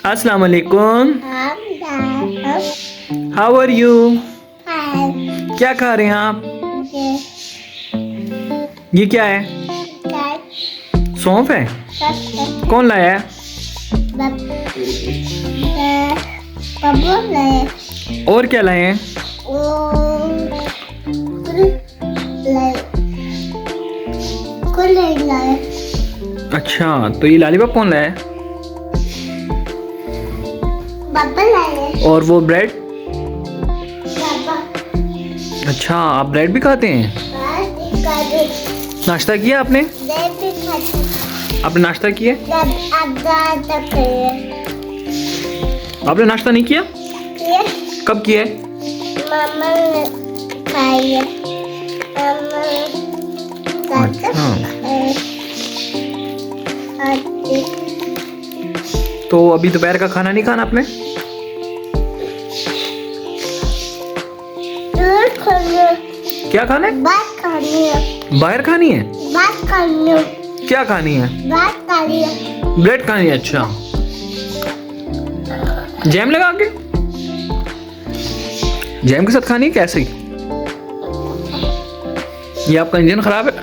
अस्सलाम वालेकुम। How are you? क्या खा रहे हैं आप? ये क्या है? सौंफ है? कौन लाया है? और क्या लाए हैं? अच्छा, तो ये लालीपॉप कौन लाया है? पापा लाए। और वो ब्रेड? पापा। अच्छा, आप ब्रेड भी खाते हैं? नाश्ता किया आपने? आपने नाश्ता किया? आपने नाश्ता नहीं किया? कब किया है? मामा ने खाई है। तो अभी दोपहर का खाना नहीं खाना आपने? क्या खाना है? बात खानी है। बाहर खानी है? बात खानी है। क्या खानी है? बात खानी है। ब्रेड खानी है। अच्छा, जैम लगा के? जैम के साथ खानी है कैसे? ये आपका इंजन खराब है?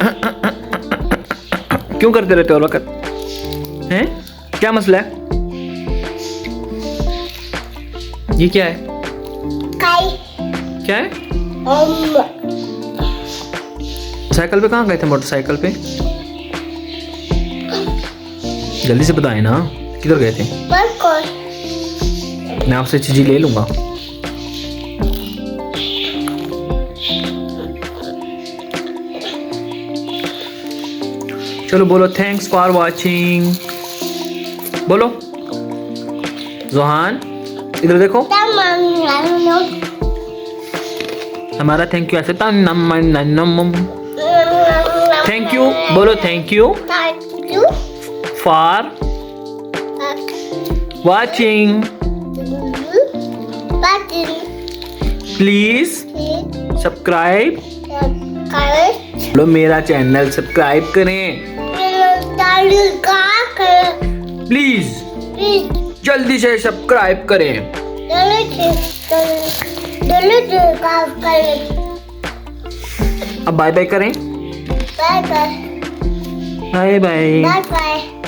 क्यों करते रहते हो वक्त? हैं? क्या मसला है? ये क्या है? क्या है? साइकिल पे कहाँ गए थे? मोटरसाइकिल पे? जल्दी से बताएं ना, किधर गए थे? मैं आपसे चीज़ें ले लूंगा। चलो बोलो थैंक्स फॉर वॉचिंग। बोलो जोहान, इधर देखो। हमारा थैंक यू ऐसे था। थैंक यू बोलो। Thank you for watching. Please subscribe. बोलो मेरा चैनल सब्सक्राइब करें प्लीज। जल्दी से सब्सक्राइब करें। अब बाय बाय करें। Bye bye. Bye bye.